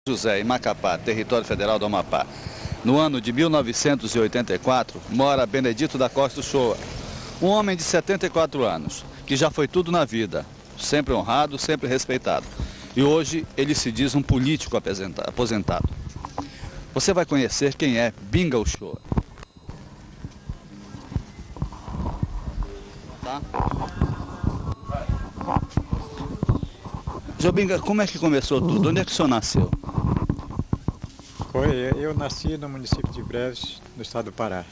José, em Macapá, território federal do Amapá. No ano de 1984, mora Benedito da Costa Uchoa, um homem de 74 anos, que já foi tudo na vida, sempre honrado, sempre respeitado. E hoje ele se diz um político aposentado. Você vai conhecer quem é Binga Uchoa. Tá? Seu Binga, como é que começou tudo? Onde é que o senhor nasceu? Eu nasci no município de Breves, no estado do Pará.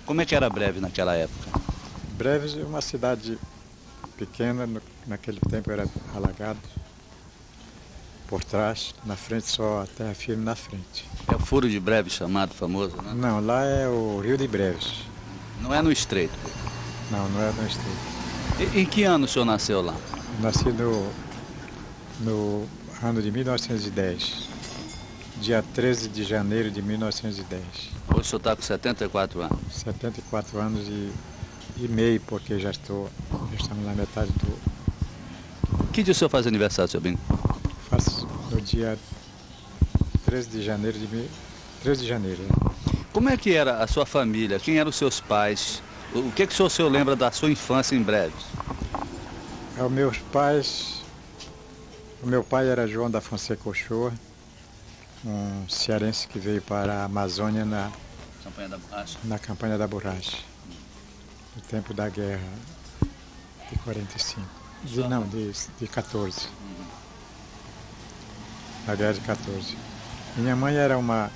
Como é que era Breves naquela época? Breves é uma cidade pequena, naquele tempo era alagado. Por trás, na frente só a terra firme na frente. É o Furo de Breves chamado, famoso, né? Não, lá é o Rio de Breves. Não é no Estreito? Não, não é no Estreito. Em que ano o senhor nasceu lá? Nasci no ano de 1910. Dia 13 de janeiro de 1910. Hoje o senhor está com 74 anos. 74 anos e meio, porque já estamos na metade do... Que dia o senhor faz aniversário, seu Bingo? Faço no dia 13 de janeiro de... 13 de janeiro. Como é que era a sua família? Quem eram os seus pais? O que o senhor lembra da sua infância em Breves? Os meus pais... O meu pai era João da Fonseca Uchoa, um cearense que veio para a Amazônia na campanha da borracha, no tempo da guerra de 45, de 14, na guerra de 14. Minha mãe era uma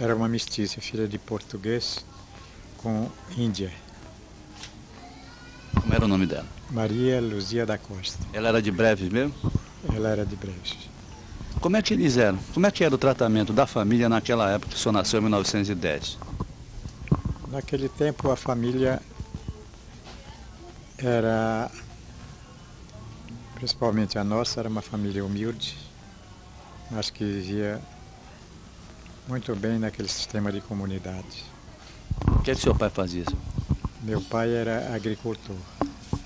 era uma mestiça, filha de português com índia. Como era o nome dela? Maria Luzia da Costa. Ela era de Breves mesmo? Ela era de Breves. Como é que eles eram? Como é que era o tratamento da família naquela época que o senhor nasceu em 1910? Naquele tempo a família era, principalmente a nossa, era uma família humilde, mas que vivia muito bem naquele sistema de comunidade. O que é que seu pai fazia? Meu pai era agricultor.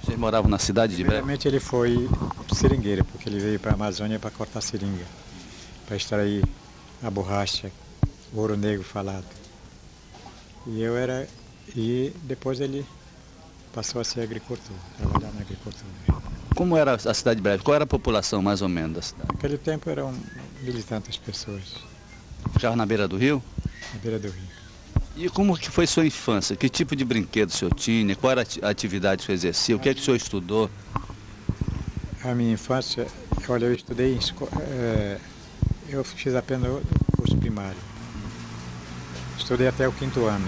Vocês moravam na cidade de Breves? Primeiramente ele foi seringueiro, porque ele veio para a Amazônia para cortar seringa, para extrair a borracha, o ouro negro falado. E depois ele passou a ser agricultor, trabalhar na agricultura. Como era a cidade de Breves? Qual era a população mais ou menos da cidade? Naquele tempo eram 1.000 e tantas pessoas. Ficava na beira do rio? Na beira do rio. E como que foi sua infância? Que tipo de brinquedo o senhor tinha? Qual era a atividade que o senhor exercia? O que é que o senhor estudou? A minha infância, olha, eu estudei em escola, eu fiz apenas o curso primário. Estudei até o 5º ano.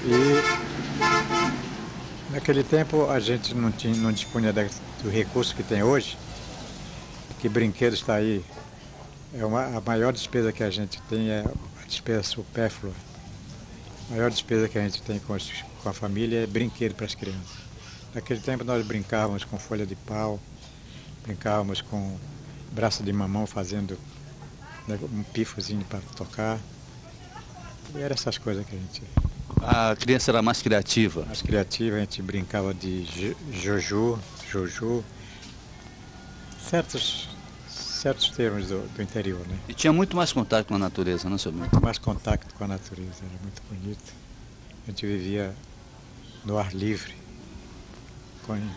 E naquele tempo a gente não dispunha do recurso que tem hoje, que brinquedo está aí. A maior despesa que a gente tem é a despesa supérflua. A maior despesa que a gente tem com a família é brinquedo para as crianças. Naquele tempo nós brincávamos com folha de pau, brincávamos com braço de mamão fazendo um pifozinho para tocar. E eram essas coisas que a gente... A criança era mais criativa? Mais criativa, a gente brincava de jojo, certos termos do interior, né? E tinha muito mais contato com a natureza, não, seu Bingo? Mais contato com a natureza, era muito bonito. A gente vivia no ar livre, em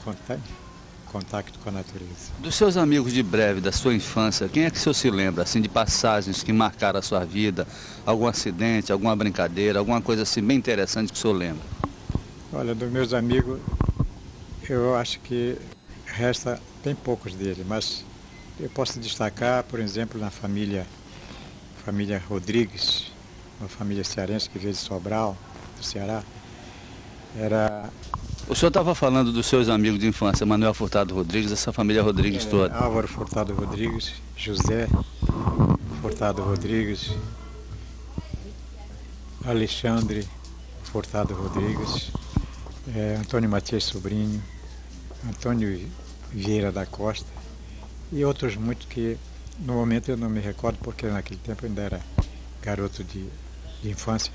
contato com a natureza. Dos seus amigos de Breves, da sua infância, quem é que o senhor se lembra, assim, de passagens que marcaram a sua vida? Algum acidente, alguma brincadeira, alguma coisa assim bem interessante que o senhor lembra? Olha, dos meus amigos, eu acho que tem poucos dele, mas eu posso destacar, por exemplo, na família Rodrigues, uma família cearense que veio de Sobral, do Ceará. O senhor estava falando dos seus amigos de infância, Manuel Furtado Rodrigues, essa família Rodrigues toda. Álvaro Furtado Rodrigues, José Furtado Rodrigues, Alexandre Furtado Rodrigues, Antônio Matias Sobrinho, Antônio Vieira da Costa e outros muitos que no momento eu não me recordo, porque naquele tempo eu ainda era garoto de infância,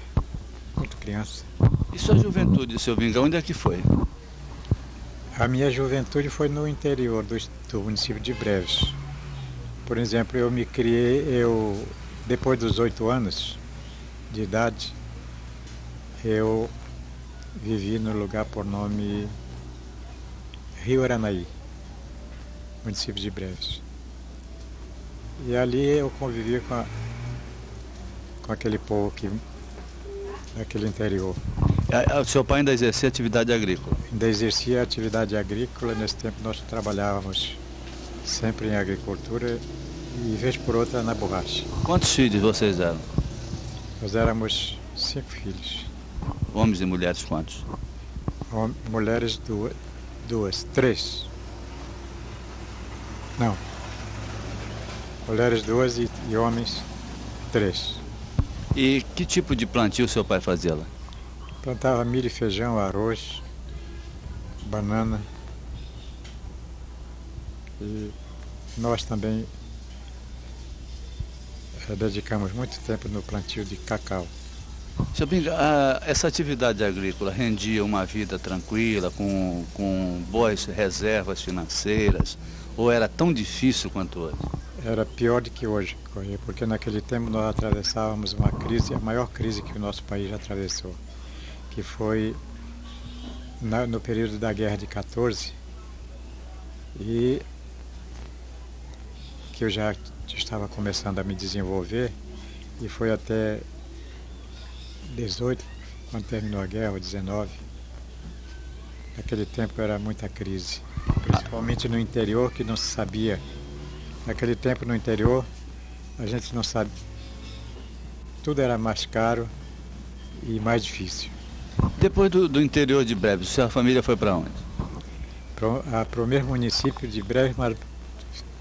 muito criança. E sua juventude, seu Binga, onde é que foi? A minha juventude foi no interior do município de Breves, Por exemplo, depois dos 8 anos de idade, eu vivi no lugar por nome Rio Aranaí, município de Breves. E ali eu convivi com aquele povo daquele interior. O seu pai ainda exercia atividade agrícola? Ainda exercia atividade agrícola. Nesse tempo nós trabalhávamos sempre em agricultura e vez por outra na borracha. Quantos filhos vocês eram? Nós éramos 5 filhos. Homens e mulheres quantos? Mulheres três. Não. Mulheres 2 e homens 3. E que tipo de plantio seu pai fazia lá? Plantava milho, feijão, arroz, banana. E nós também dedicamos muito tempo no plantio de cacau. Seu Pinga, essa atividade agrícola rendia uma vida tranquila, com boas reservas financeiras, ou era tão difícil quanto hoje? Era pior do que hoje, porque naquele tempo nós atravessávamos uma crise, a maior crise que o nosso país já atravessou, que foi no período da Guerra de 14, e que eu já estava começando a me desenvolver, e foi até 18, quando terminou a guerra, 19. Naquele tempo era muita crise, principalmente no interior, que não se sabia. Naquele tempo no interior, a gente não sabe, tudo era mais caro e mais difícil. Depois do interior de Breves, sua família foi para onde? Para o mesmo município de Breves, mas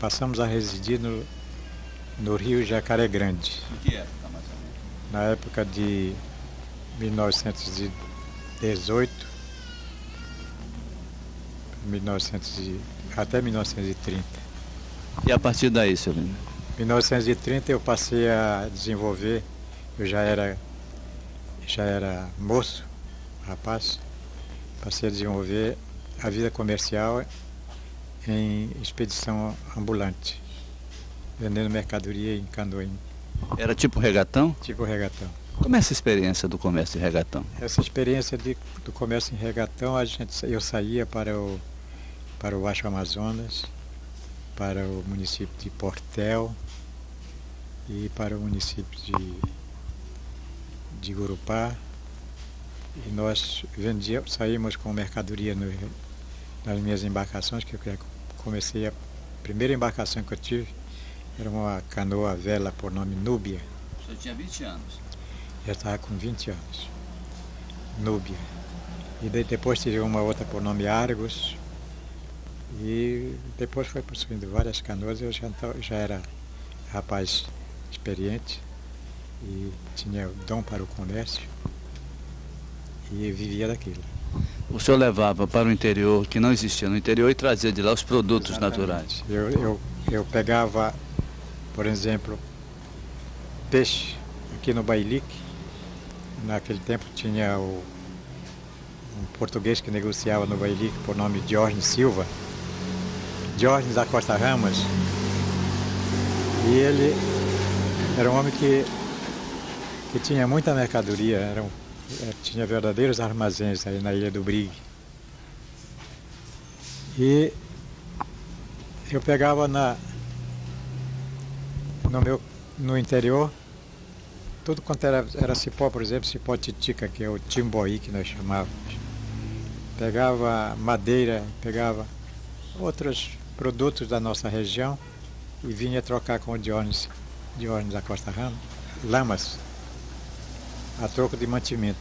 passamos a residir no Rio Jacaré Grande. Em que época, mais ou menos? Na época de 1918, até 1930. E a partir daí, seu Pinga? Em 1930 eu passei a desenvolver, eu já era moço, rapaz, passei a desenvolver a vida comercial em expedição ambulante, vendendo mercadoria em canoinho. Era tipo regatão? Tipo regatão. Como é essa experiência do comércio de regatão? Essa experiência do comércio em regatão, eu saía para o Baixo Amazonas, para o município de Portel e para o município de Gurupá. E nós saímos com mercadoria nas minhas embarcações, que eu comecei, a primeira embarcação que eu tive era uma canoa vela por nome Núbia. O senhor tinha 20 anos? Já estava com 20 anos. Núbia. E depois tive uma outra por nome Argos. E depois foi possuindo várias canoas. Eu já era rapaz experiente e tinha dom para o comércio e vivia daquilo. O senhor levava para o interior, que não existia no interior, e trazia de lá os produtos Exatamente. naturais? Eu pegava, por exemplo, peixe aqui no Bailique. Naquele tempo tinha um português que negociava no Bailique por nome Diógenes Silva, Diógenes da Costa Ramos, e ele era um homem que tinha muita mercadoria, tinha verdadeiros armazéns aí na Ilha do Brigue. E eu pegava no interior, tudo quanto era cipó, por exemplo, cipó titica, que é o timboí que nós chamávamos. Pegava madeira, pegava outros produtos da nossa região e vinha trocar com o Diógenes da Costa Ramos, lamas, a troco de mantimento.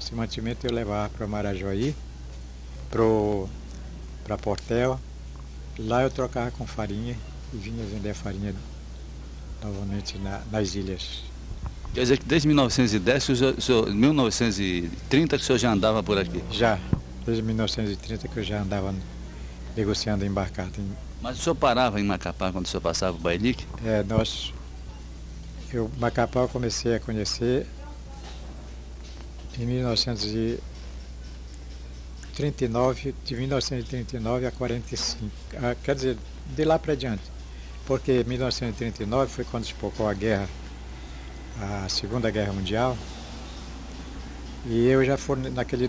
Esse mantimento eu levava para Marajoí, para Portel. Lá eu trocava com farinha e vinha vender a farinha novamente nas ilhas. Quer dizer que desde 1910, 1930 que o senhor já andava por aqui? Já, desde 1930 que eu já andava negociando embarcado. Mas o senhor parava em Macapá quando o senhor passava o Bailique? Macapá eu comecei a conhecer em 1939, de 1939 a 45, quer dizer, de lá para diante. porque 1939 foi quando espocou a guerra, a Segunda Guerra Mundial. E eu já fui,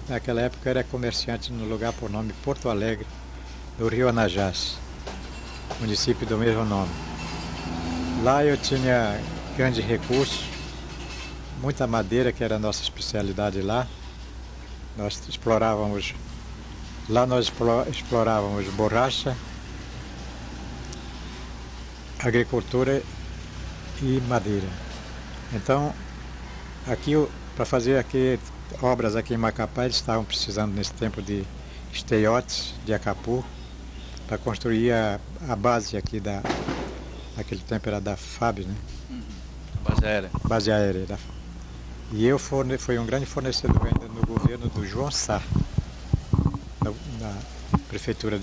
naquela época, era comerciante no lugar por nome Porto Alegre, no Rio Anajás, município do mesmo nome. Lá eu tinha grandes recursos, muita madeira, que era a nossa especialidade lá. Nós explorávamos borracha, agricultura e madeira. Então, aqui, para fazer aqui obras aqui em Macapá, eles estavam precisando nesse tempo de esteiotes de Acapu, para construir a base aqui naquele tempo era da FAB, né? Base aérea. Base aérea da FAB. E eu fui um grande fornecedor ainda no governo do João Sá, na prefeitura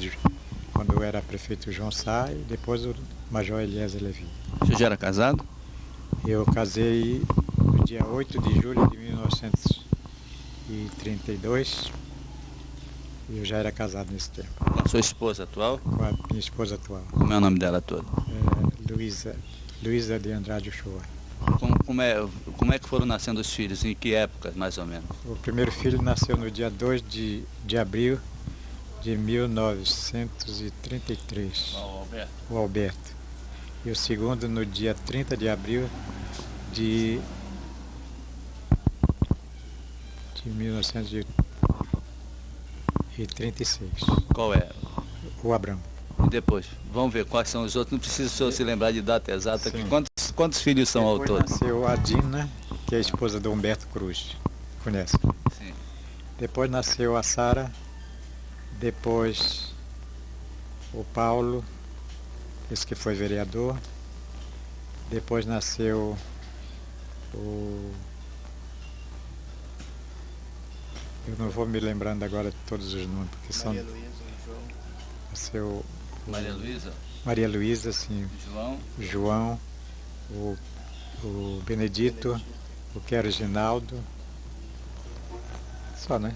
quando eu era prefeito João Sá, e depois o Major Eliezer Levi. Você já era casado? Eu casei no dia 8 de julho de 1932 e eu já era casado nesse tempo. Com a sua esposa atual? Com a minha esposa atual. Como é o nome dela todo? Luísa de Andrade Uchoa. Como é que foram nascendo os filhos? Em que época, mais ou menos? O primeiro filho nasceu no dia 2 de abril de 1933. O Alberto. E o segundo no dia 30 de abril de 1936. Qual é? O Abrão. E depois? Vamos ver quais são os outros. Não precisa o senhor se lembrar de data exata. Sim. Quantos filhos são ao todo? Nasceu a Dina, que é a esposa do Humberto Cruz. Conhece? Sim. Depois nasceu a Sara. Depois o Paulo, esse que foi vereador. Depois nasceu eu não vou me lembrando agora de todos os nomes, porque são... Maria Luísa, João. Nasceu Maria Luísa? Maria Luísa, sim. João, o Benedito, o Quero Ginaldo. Só, né?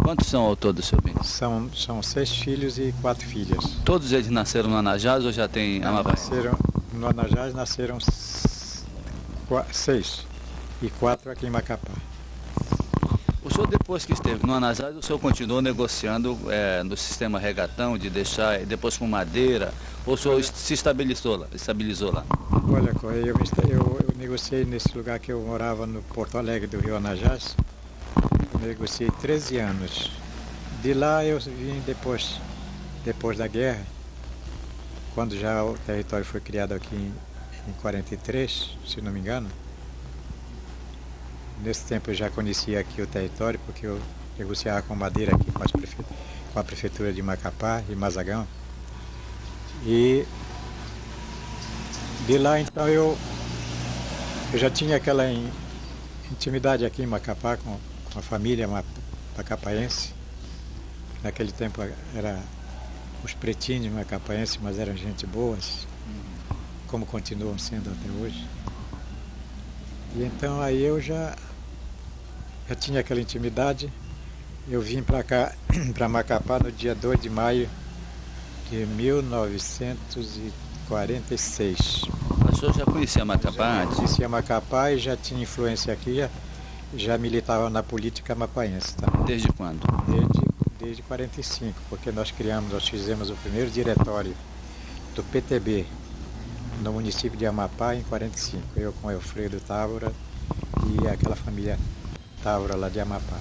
Quantos são ao todo, seu bem? São 6 filhos e 4 filhas. Todos eles nasceram no Anajás ou já tem Amapá? No Anajás nasceram 6 e 4 aqui em Macapá. O senhor, depois que esteve no Anajás, o senhor continuou negociando no sistema regatão, de deixar depois com madeira, ou o senhor se estabilizou lá? Olha, eu negociei nesse lugar que eu morava, no Porto Alegre do Rio Anajás. Negociei 13 anos. De lá eu vim depois da guerra, quando já o território foi criado aqui em 43, se não me engano. Nesse tempo eu já conhecia aqui o território, porque eu negociava com madeira aqui com a prefeitura de Macapá e Mazagão. E de lá então eu já tinha aquela intimidade aqui em Macapá com a família macapaense. Naquele tempo era os pretinhos macapaenses, mas eram gente boas, como continuam sendo até hoje. E então aí eu já tinha aquela intimidade. Eu vim para cá, para Macapá, no dia 2 de maio de 1946. O senhor já conhecia Macapá antes? Conhecia Macapá e já tinha influência aqui, já militava na política mapaense. Tá? Desde quando? Desde 45, porque nós fizemos o primeiro diretório do PTB no município de Amapá em 45. Eu com Alfredo Távora e aquela família Távora lá de Amapá.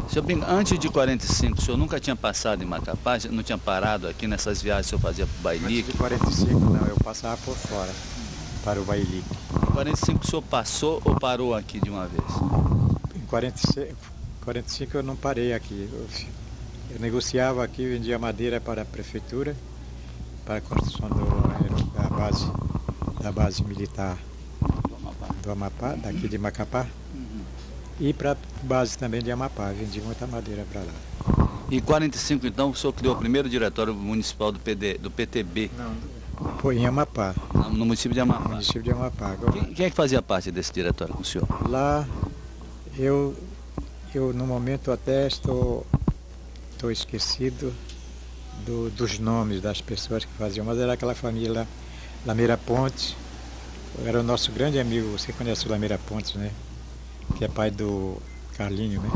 Senhor Bingo, antes de 45, o senhor nunca tinha passado em Macapá? Não tinha parado aqui nessas viagens que o senhor fazia para o Bailique? Antes de 45 não, eu passava por fora para o Bailique. Em 45 o senhor passou ou parou aqui de uma vez? Em 45 eu não parei aqui. Eu negociava aqui, vendia madeira para a prefeitura, para a construção da base militar do Amapá, daqui de Macapá. E para a base também de Amapá, vendi muita madeira para lá. Em 45, então, o senhor criou o primeiro diretório municipal do PTB? Não, foi em Amapá. No município de Amapá? No município de Amapá. Quem é que fazia parte desse diretório com o senhor? Lá, eu no momento até estou esquecido dos nomes das pessoas que faziam, mas era aquela família Lameira Pontes, era o nosso grande amigo, você conhece o Lameira Pontes, né? Que é pai do Carlinho, né?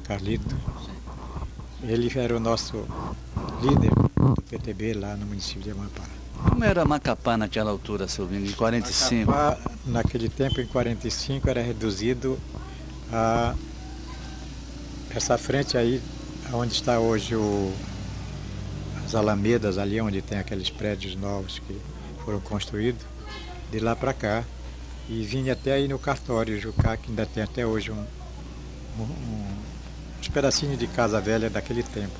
Carlito. Ele era o nosso líder do PTB lá no município de Amapá. Como era Macapá naquela altura, seu Vini, em 45? Macapá, naquele tempo, em 45, era reduzido a essa frente aí, onde está hoje as alamedas, ali onde tem aqueles prédios novos que foram construídos, de lá para cá. E vinha até aí no cartório Jucá, que ainda tem até hoje uns pedacinhos de casa velha daquele tempo.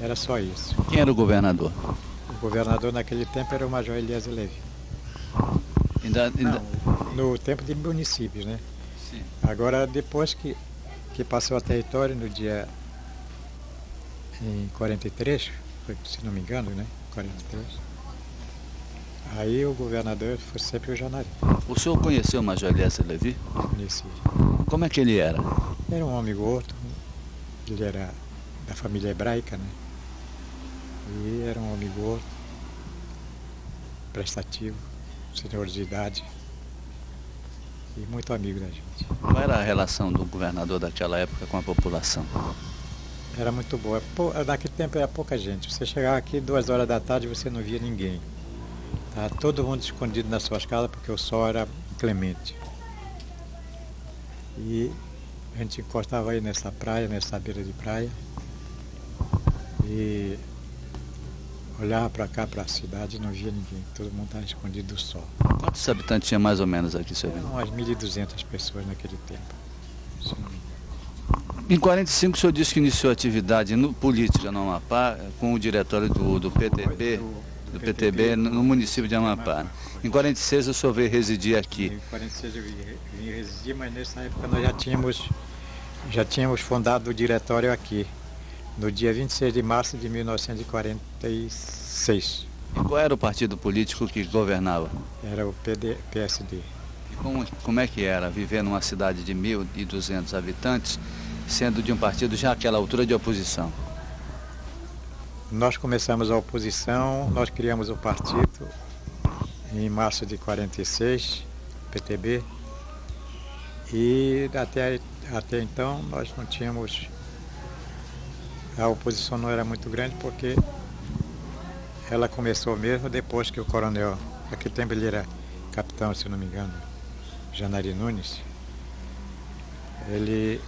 Era só isso. Quem era o governador? O governador naquele tempo era o Major Eliezer Levi. No tempo de municípios, né? Sim. Agora, depois que passou a território no dia em 43, se não me engano, né? 43. Aí o governador foi sempre o Janari. O senhor conheceu o Major Eliezer Levi? Conheci. Como é que ele era? Era um homem gordo, ele era da família hebraica, né? E era um homem gordo, prestativo, senhor de idade e muito amigo da gente. Qual era a relação do governador daquela época com a população? Era muito boa. Naquele tempo era pouca gente. Você chegava aqui 2 horas da tarde e você não via ninguém. Estava todo mundo escondido nas suas casas porque o sol era clemente. E a gente encostava aí nessa praia, nessa beira de praia, e olhava para cá, para a cidade, e não via ninguém. Todo mundo estava escondido do sol. Quantos habitantes tinha mais ou menos aqui, seu Vini? Eram umas 1.200 pessoas naquele tempo. Se não me engano. Em 45 o senhor disse que iniciou atividade política no Amapá com o diretório do PTB, do PTB no município de Amapá. Em 46 o senhor veio residir aqui. Em 46 eu vim residir, mas nessa época nós já tínhamos fundado o diretório aqui, no dia 26 de março de 1946. E qual era o partido político que governava? Era o PSD. E como é que era viver numa cidade de 1.200 habitantes, sendo de um partido já àquela altura de oposição? Nós começamos a oposição, nós criamos o partido em março de 46, PTB, e até então nós não tínhamos, a oposição não era muito grande porque ela começou mesmo depois que o coronel, naquele tempo ele era capitão, se não me engano, Janari Nunes, ele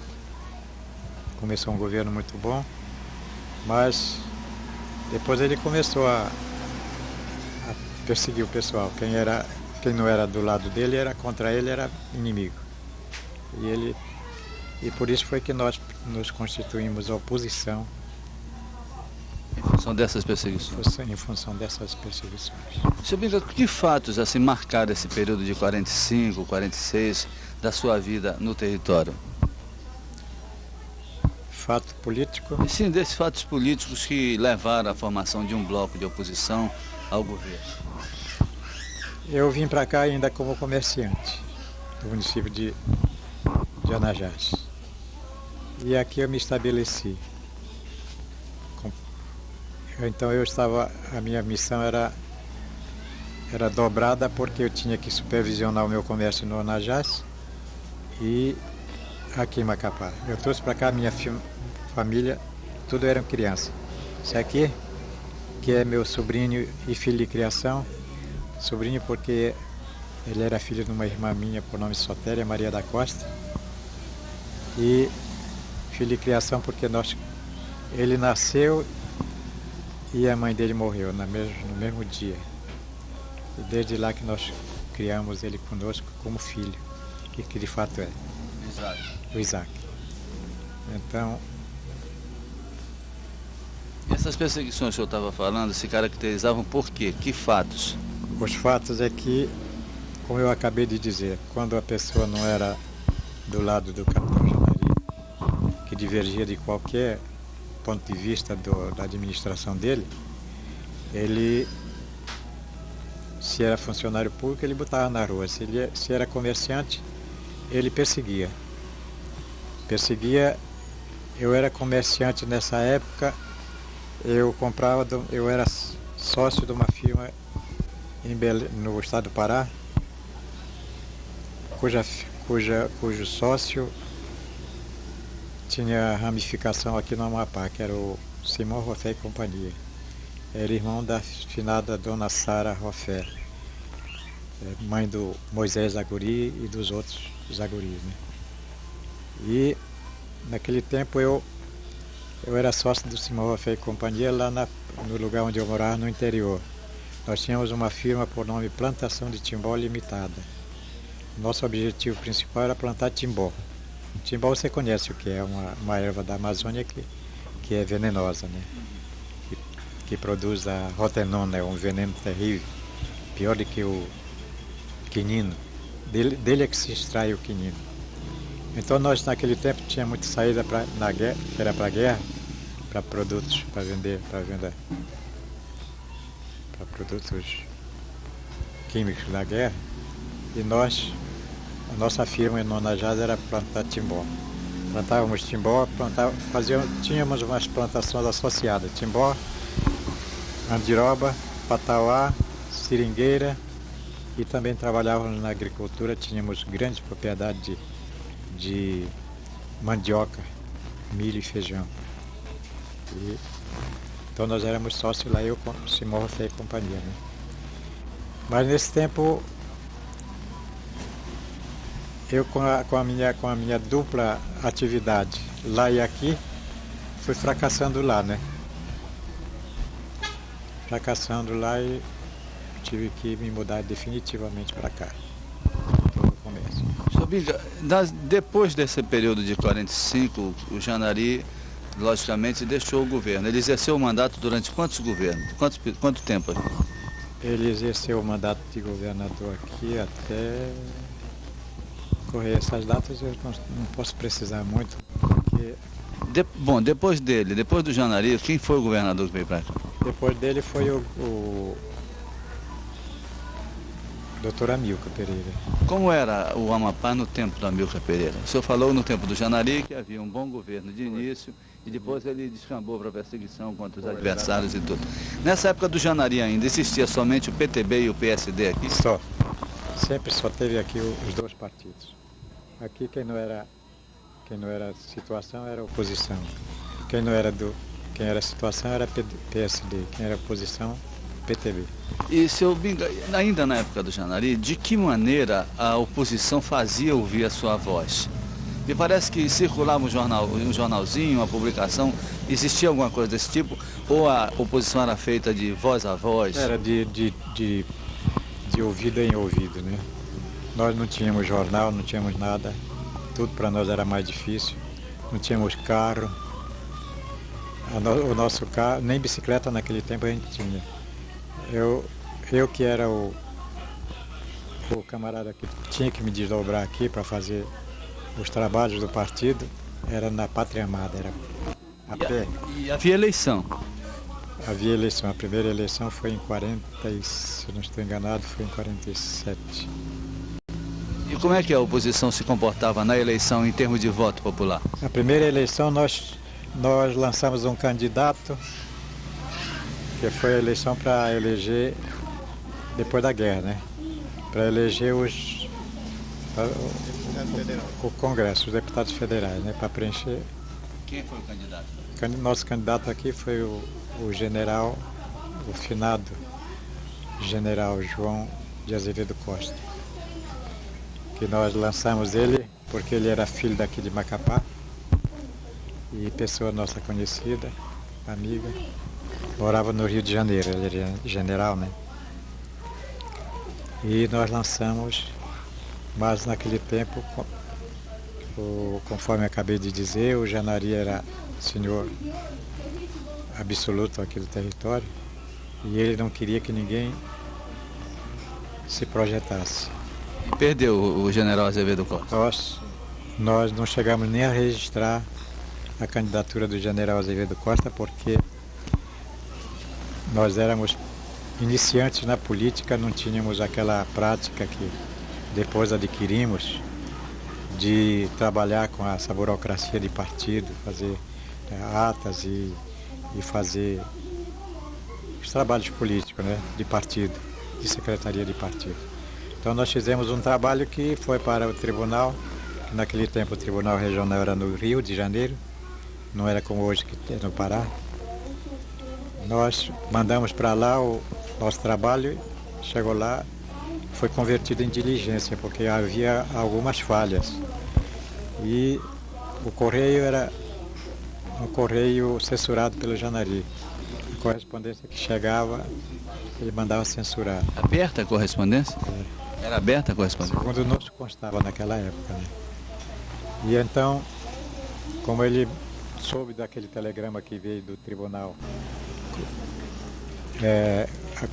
começou um governo muito bom, mas depois ele começou a perseguir o pessoal. Quem não era do lado dele era contra ele, era inimigo. E por isso foi que nós nos constituímos a oposição. Em função dessas perseguições? Em função dessas perseguições. Senhor Binga, que fatos assim marcaram esse período de 45, 46 da sua vida no território? Fato político? Sim, desses fatos políticos que levaram à formação de um bloco de oposição ao governo. Eu vim para cá ainda como comerciante do município de Anajás. E aqui eu me estabeleci. Então a minha missão era dobrada porque eu tinha que supervisionar o meu comércio no Anajás e aqui em Macapá. Eu trouxe para cá a minha família, tudo eram crianças. Esse aqui, que é meu sobrinho e filho de criação, sobrinho porque ele era filho de uma irmã minha por nome Sotéria, Maria da Costa, e filho de criação porque ele nasceu e a mãe dele morreu no mesmo dia. E desde lá que nós criamos ele conosco como filho, que de fato é. O Isaac. Então... Essas perseguições que o senhor estava falando se caracterizavam por quê? Que fatos? Os fatos é que, como eu acabei de dizer, quando a pessoa não era do lado do capitão Janari, que divergia de qualquer ponto de vista da administração dele, ele, se era funcionário público, ele botava na rua. Se era comerciante, ele perseguia. Eu era comerciante nessa época, eu era sócio de uma firma no estado do Pará, cujo sócio tinha ramificação aqui no Amapá, que era o Simão Rofé e Companhia. Era irmão da finada Dona Sara Rofé, mãe do Moisés Zaguri e dos outros Zaguris, né? E naquele tempo eu era sócio do Simão Rofé e Companhia lá no lugar onde eu morava, no interior. Nós tínhamos uma firma por nome Plantação de Timbó Limitada. Nosso objetivo principal era plantar timbó. Timbó você conhece o que é, uma erva da Amazônia que é venenosa, né? Que produz a rotenona, é um veneno terrível, pior do que o quinino. Dele é que se extrai o quinino. Então nós naquele tempo tinha muita saída na guerra, que era para a guerra, para produtos, para venda, para produtos químicos da guerra. E a nossa firma em Nonajada era plantar timbó. Plantávamos timbó, tínhamos umas plantações associadas, timbó, andiroba, patauá, seringueira, e também trabalhávamos na agricultura, tínhamos grandes propriedades de mandioca, milho e feijão. Então nós éramos sócios lá, eu com Simão Rofé e Companhia, né? Mas nesse tempo, eu com a minha dupla atividade lá e aqui, fui fracassando lá, né? Fracassando lá e tive que me mudar definitivamente para cá, para o comércio. Sr. Binga, depois desse período de 45, o Janari, logicamente, deixou o governo. Ele exerceu o mandato durante quantos governos? Quanto tempo? Ele exerceu o mandato de governador aqui até correr essas datas, eu não posso precisar muito, porque... Bom, depois do Janari, quem foi o governador que veio para cá? Depois dele foi o Dr. Amilcar Pereira. Como era o Amapá no tempo do Amilcar Pereira? O senhor falou no tempo do Janari que havia um bom governo de início e depois ele descambou para a perseguição contra os adversários e tudo. Nessa época do Janari ainda existia somente o PTB e o PSD aqui? Só. Sempre só teve aqui os dois partidos. Aqui quem não era situação era oposição. Quem era situação era PSD. Quem era oposição, PTB. E, Sr. Binga, ainda na época do Janari, de que maneira a oposição fazia ouvir a sua voz? Me parece que circulava um jornalzinho, uma publicação, existia alguma coisa desse tipo? Ou a oposição era feita de voz a voz? Era de ouvido em ouvido, né? Nós não tínhamos jornal, não tínhamos nada, tudo para nós era mais difícil, não tínhamos carro, o nosso carro, nem bicicleta naquele tempo a gente tinha. Eu que era o camarada que tinha que me desdobrar aqui para fazer os trabalhos do partido, era na Pátria Amada, era a pé. E havia eleição? Havia eleição, a primeira eleição foi em 40, se não estou enganado, foi em 47. E como é que a oposição se comportava na eleição em termos de voto popular? Na primeira eleição nós lançamos um candidato, que foi a eleição para eleger, depois da guerra, né? Para eleger o Congresso, os deputados federais, né? Para preencher. Quem foi o candidato? Nosso candidato aqui foi o general, o finado general João de Azevedo Costa. Que nós lançamos ele porque ele era filho daqui de Macapá e pessoa nossa conhecida, amiga, morava no Rio de Janeiro, ele era general, né? E nós lançamos, mas naquele tempo, conforme acabei de dizer, o Janari era senhor absoluto aqui do território e ele não queria que ninguém se projetasse. Perdeu o general Azevedo Costa? Nós não chegamos nem a registrar a candidatura do general Azevedo Costa porque nós éramos iniciantes na política, não tínhamos aquela prática que depois adquirimos de trabalhar com essa burocracia de partido, fazer atas e fazer os trabalhos políticos, né, de partido. de secretaria de partido. Então nós fizemos um trabalho que foi para o tribunal, que naquele tempo o Tribunal Regional era no Rio de Janeiro, não era como hoje que é no Pará. Nós mandamos para lá o nosso trabalho, chegou lá, foi convertido em diligência, porque havia algumas falhas. E o correio era um correio censurado pelo Janari. A correspondência que chegava, ele mandava censurar. Aberta a correspondência? É. Era aberta a correspondência? Segundo nos constava naquela época, né? E então, como ele soube daquele telegrama que veio do tribunal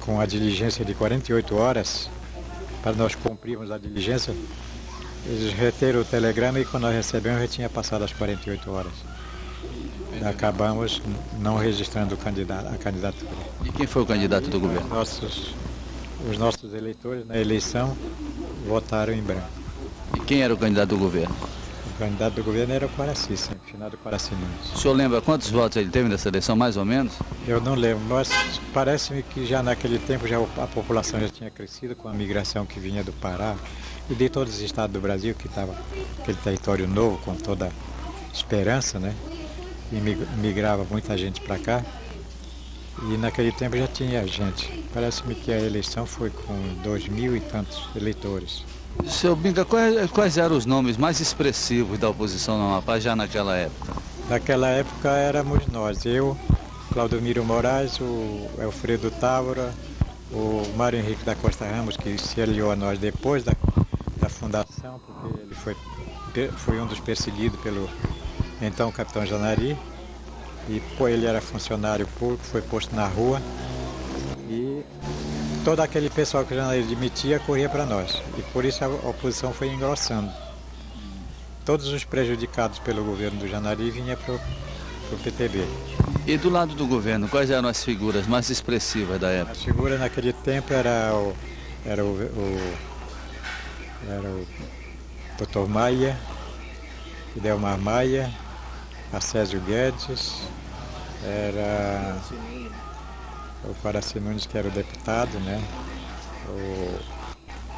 com a diligência de 48 horas, para nós cumprirmos a diligência, eles reteram o telegrama e quando nós recebemos já tinha passado as 48 horas. Acabamos não registrando a candidatura. E quem foi o candidato do governo? Os nossos eleitores na eleição votaram em branco. E quem era o candidato do governo? O candidato do governo era o Quaraci, sempre, finado Quaraci Nunes. O senhor lembra quantos votos ele teve nessa eleição, mais ou menos? Eu não lembro, mas parece-me que já naquele tempo a população já tinha crescido com a migração que vinha do Pará e de todos os estados do Brasil, que estava aquele território novo, com toda esperança, né? E migrava muita gente para cá. E naquele tempo já tinha gente. Parece-me que a eleição foi com 2.000 e tantos eleitores. Seu Binga, quais eram os nomes mais expressivos da oposição no Amapá já naquela época? Naquela época éramos nós, eu, Claudomiro Moraes, o Alfredo Távora, o Mário Henrique da Costa Ramos, que se aliou a nós depois da fundação, porque ele foi um dos perseguidos pelo então capitão Janari, e ele era funcionário público, foi posto na rua, e todo aquele pessoal que o Janari demitia corria para nós, e por isso a oposição foi engrossando. Todos os prejudicados pelo governo do Janari vinham para o PTB. E do lado do governo, quais eram as figuras mais expressivas da época? A figura naquele tempo era o Dr. Maia, Idelmar Maia, Acésio Guedes, era o Quaraci Nunes, que era o deputado, né?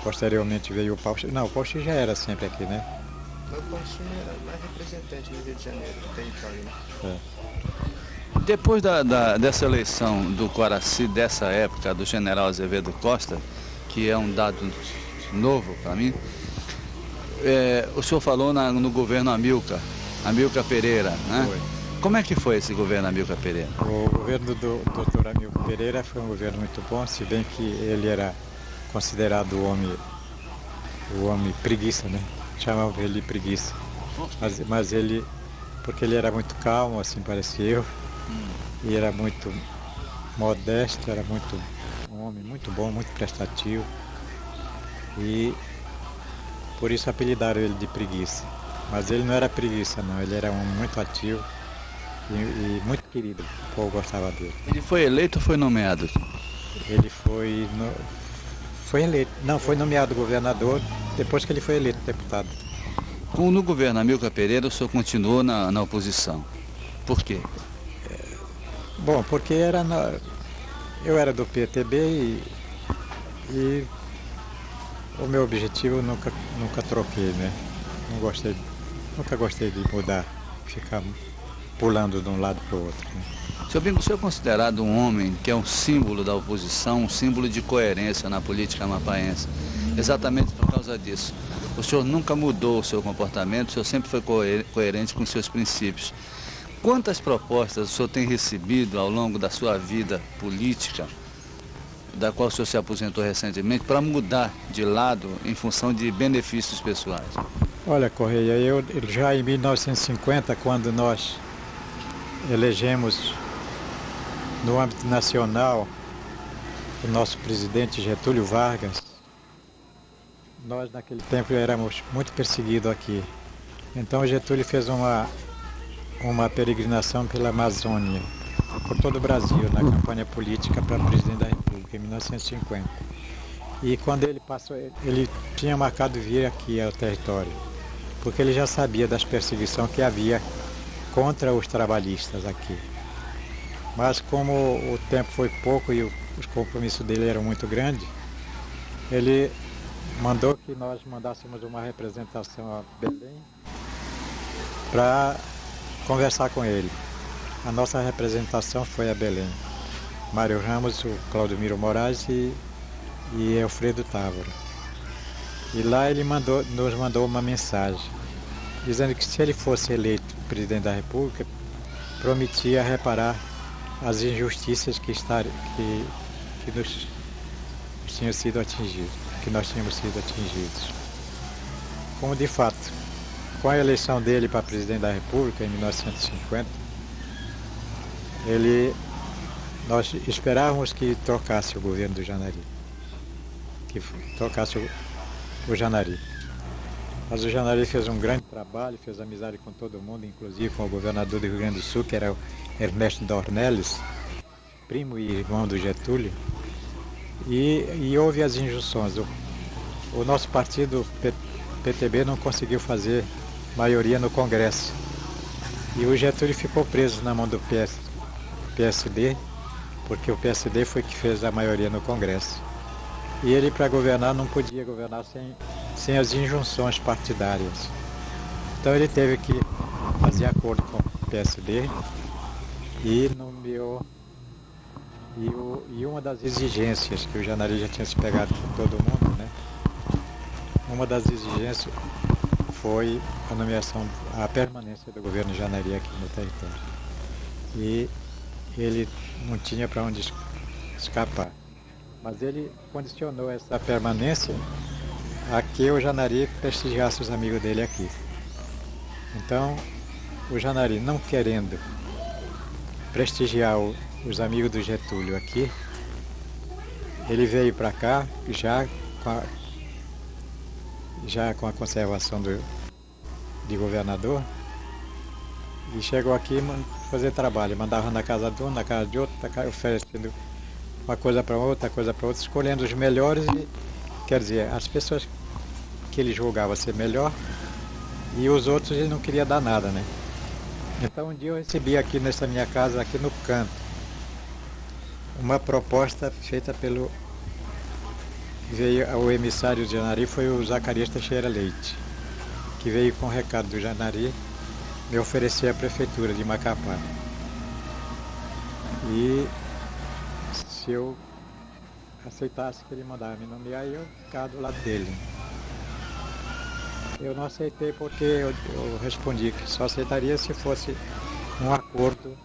Posteriormente veio o Pauxi. Não, o Pauxi já era sempre aqui, né? O Pauxi era mais representante no Rio de Janeiro, do território, né? É. Depois dessa eleição do Quaraci, dessa época, do general Azevedo Costa, que é um dado novo para mim, o senhor falou no governo Amilcar Pereira, né? Foi. Como é que foi esse governo Amilcar Pereira? O governo do Dr. Amilcar Pereira foi um governo muito bom, se bem que ele era considerado o homem preguiça, né? Chamavam ele de preguiça. Mas ele, porque ele era muito calmo, assim parecia eu, e era muito modesto, era um homem muito bom, muito prestativo, e por isso apelidaram ele de preguiça. Mas ele não era preguiça, não, ele era um homem muito ativo e muito querido, o povo gostava dele. Ele foi eleito ou foi nomeado? Ele foi eleito, não, foi nomeado governador depois que ele foi eleito deputado. No governo Amilcar Pereira, o senhor continuou na oposição. Por quê? Bom, porque eu era do PTB e o meu objetivo eu nunca troquei, né? Nunca gostei de mudar, ficar pulando de um lado para o outro. Né? Seu Bingo, o senhor é considerado um homem que é um símbolo da oposição, um símbolo de coerência na política amapaense. Exatamente por causa disso. O senhor nunca mudou o seu comportamento, o senhor sempre foi coerente com os seus princípios. Quantas propostas o senhor tem recebido ao longo da sua vida política, da qual o senhor se aposentou recentemente, para mudar de lado em função de benefícios pessoais? Olha, Correia, eu já em 1950, quando nós elegemos no âmbito nacional o nosso presidente Getúlio Vargas, nós naquele tempo éramos muito perseguidos aqui. Então Getúlio fez uma peregrinação pela Amazônia, por todo o Brasil, na campanha política para presidente da República, em 1950. E quando ele passou, ele tinha marcado vir aqui ao território, porque ele já sabia das perseguições que havia contra os trabalhistas aqui. Mas como o tempo foi pouco e os compromissos dele eram muito grandes, ele mandou que nós mandássemos uma representação a Belém para conversar com ele. A nossa representação foi a Belém. Mário Ramos, o Claudemiro Moraes e Alfredo Távora. E lá ele nos mandou uma mensagem, dizendo que se ele fosse eleito presidente da República, prometia reparar as injustiças que nos tinham sido atingidas, que nós tínhamos sido atingidos. Como de fato, com a eleição dele para presidente da República em 1950, nós esperávamos que trocasse o governo do Janari, que trocasse o Janari. Mas o Janari fez um grande trabalho, fez amizade com todo mundo, inclusive com o governador do Rio Grande do Sul, que era o Ernesto Dornelles, primo e irmão do Getúlio, e houve as injunções. O nosso partido, PTB, não conseguiu fazer maioria no Congresso. E o Getúlio ficou preso na mão do PSD, porque o PSD foi que fez a maioria no Congresso. E ele, para governar, não podia governar sem as injunções partidárias. Então ele teve que fazer acordo com o PSD e nomeou. E uma das exigências, que o Janari já tinha se pegado com todo mundo, né? Uma das exigências foi a nomeação, a permanência do governo Janari aqui no território. E ele não tinha para onde escapar. Mas ele condicionou essa permanência a que o Janari prestigiasse os amigos dele aqui. Então, o Janari, não querendo prestigiar os amigos do Getúlio aqui, ele veio para cá já com a conservação de governador, e chegou aqui fazer trabalho, mandava na casa de um, na casa de outro, oferecendo uma coisa para outra, escolhendo os melhores, quer dizer, as pessoas que ele julgava ser melhor, e os outros ele não queria dar nada, né? Então um dia eu recebi aqui nessa minha casa, aqui no canto, uma proposta feita o emissário de Janari foi o Zacarias Teixeira Leite, que veio com o recado do Janari me oferecer a prefeitura de Macapá. E se eu aceitasse que ele mandava me nomear, eu ficava do lado dele. Eu não aceitei porque eu respondi que só aceitaria se fosse um acordo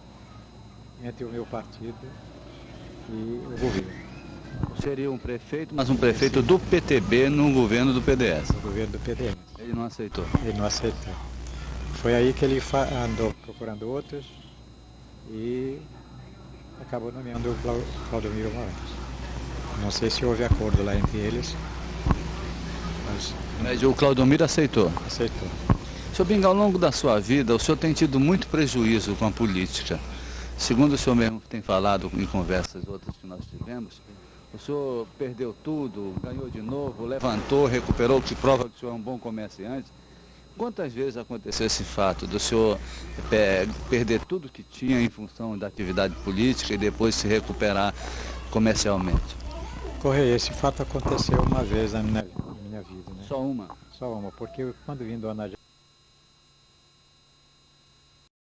entre o meu partido e o governo. Seria um prefeito, mas um prefeito do PTB no governo do PDS. No governo do PDS. Ele não aceitou? Ele não aceitou. Foi aí que ele andou procurando outros e acabou nomeando o Claudemiro Moraes. Não sei se houve acordo lá entre eles, mas o Claudemiro aceitou? Aceitou. Sr. Binga, ao longo da sua vida, o senhor tem tido muito prejuízo com a política. Segundo o senhor mesmo tem falado em conversas outras que nós tivemos, o senhor perdeu tudo, ganhou de novo, levantou, recuperou, que prova que o senhor é um bom comerciante. Quantas vezes aconteceu esse fato do senhor perder tudo que tinha em função da atividade política e depois se recuperar comercialmente? Correia, esse fato aconteceu uma vez na minha vida, né? Só uma? Só uma, porque quando vim do Ana